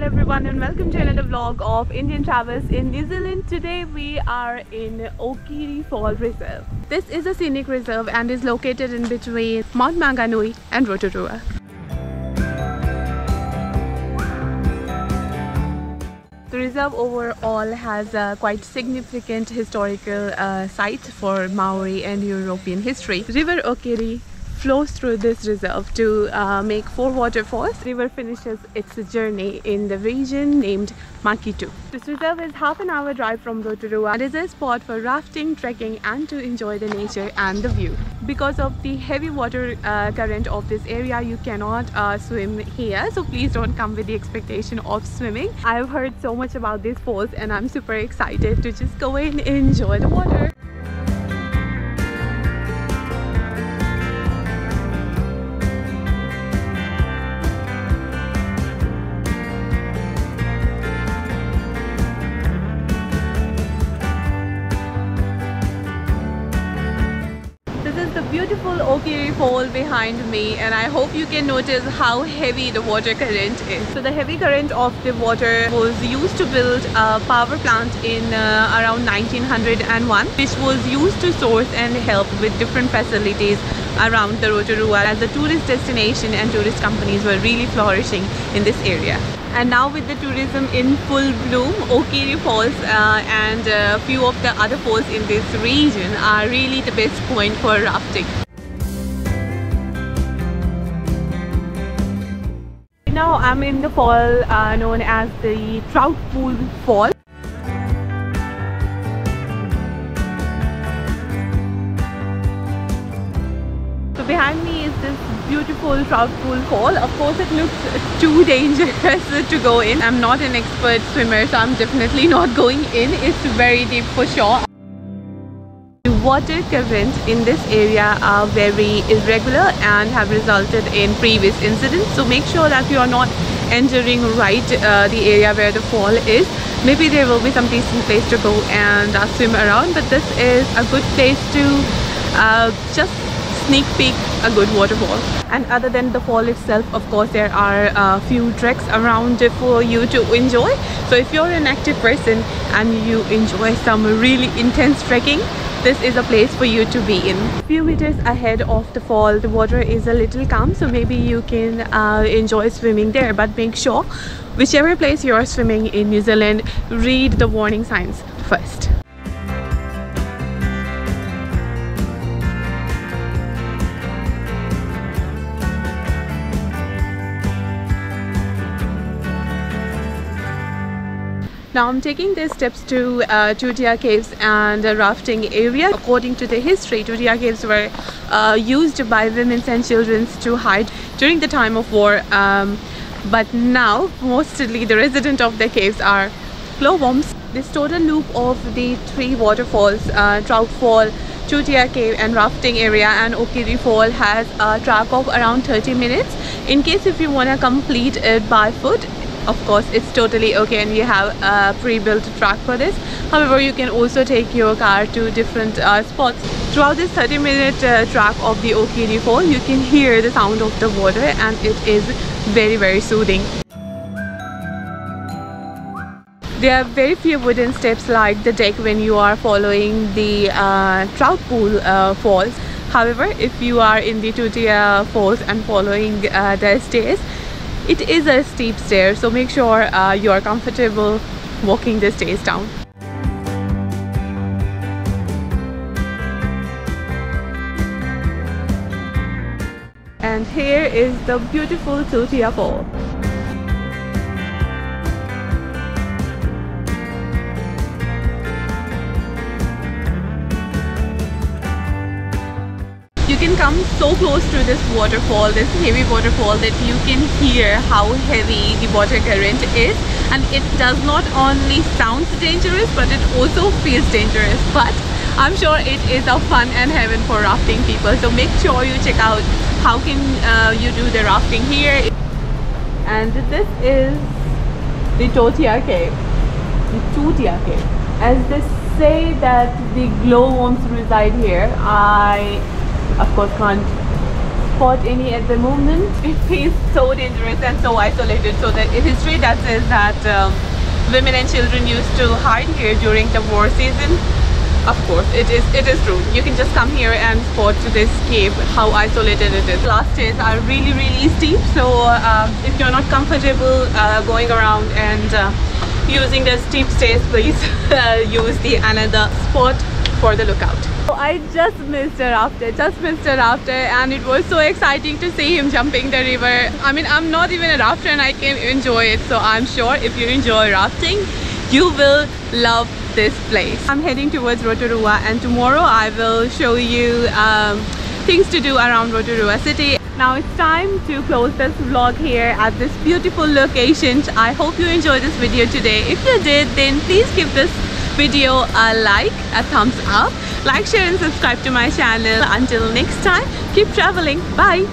everyone and welcome to another vlog of Indian travels in New Zealand. Today we are in Okere Fall Reserve. This is a scenic reserve and is located in between Mount Maunganui and Rotorua. The reserve overall has a quite significant historical sites for Maori and European history. River Okere flows through this reserve to make 4 waterfalls. The river finishes its journey in the region named Makitu. This reserve is half an hour drive from Rotorua and is a spot for rafting, trekking and to enjoy the nature and the view. Because of the heavy water current of this area, you cannot swim here, so please don't come with the expectation of swimming. I've heard so much about these falls and I'm super excited to just go in and enjoy the water. Beautiful Okere Fall behind me, and I hope you can notice how heavy the water current is. So the heavy current of the water was used to build a power plant in around 1901, which was used to source and help with different facilities around the Rotorua, as a tourist destination and tourist companies were really flourishing in this area. And now with the tourism in full bloom, Okere Falls and a few of the other falls in this region are really the best point for rafting. Now I'm in the fall known as the Trout Pool Fall. So behind me is this beautiful Trout Pool Fall. Of course it looks too dangerous to go in. I'm not an expert swimmer, so I'm definitely not going in. It's very deep for sure. The water currents in this area are very irregular and have resulted in previous incidents, so make sure that you are not entering right the area where the fall is. Maybe there will be some decent place to go and swim around, but this is a good place to just sneak peek a good waterfall. And other than the fall itself, of course, there are a few treks around for you to enjoy. So if you're an active person and you enjoy some really intense trekking, this is a place for you to be in. A few meters ahead of the fall, the water is a little calm, so maybe you can enjoy swimming there, but make sure whichever place you are swimming in New Zealand, read the warning signs first. Now I'm taking these steps to Tootea Caves and a rafting area. According to the history, Tootea Caves were used by women and children to hide during the time of war, but now mostly the residents of the caves are glowworms. This total loop of the 3 waterfalls, Trout Fall, Tootea Cave and rafting area and Okere Fall, has a track of around 30 minutes. In case if you want to complete it by foot, of course it's totally okay and you have a pre-built track for this. However, you can also take your car to different spots. Throughout this 30-minute track of the Okere Fall, you can hear the sound of the water and it is very soothing. There are very few wooden steps like the deck when you are following the Trout Pool Falls. However, if you are in the Tootea Falls and following the stairs, it is a steep stair, so make sure you are comfortable walking the stairs down. And here is the beautiful Tootea Fall. You can come so close to this waterfall, this heavy waterfall, that you can hear how heavy the water current is, and it does not only sound dangerous but it also feels dangerous. But I'm sure it is a fun and heaven for rafting people, so make sure you check out how can you do the rafting here. And this is the Tootea Cave, as they say that the glowworms reside here. I of course can't spot any at the moment. It feels so dangerous and so isolated. So the history that says that women and children used to hide here during the war season. Of course, it is true. You can just come here and spot this cave, how isolated it is. Last stairs are really steep, so if you're not comfortable going around and using the steep stairs, please use the another spot for the lookout. So I just missed a rafter, and it was so exciting to see him jumping the river. I mean, I'm not even a rafter and I can enjoy it, so I'm sure if you enjoy rafting, you will love this place. I'm heading towards Rotorua, and tomorrow I will show you things to do around Rotorua city. Now it's time to close this vlog here at this beautiful location. I hope you enjoyed this video today. If you did, then please give this video a like, a thumbs up, like, share and subscribe to my channel. Until next time, keep traveling. Bye.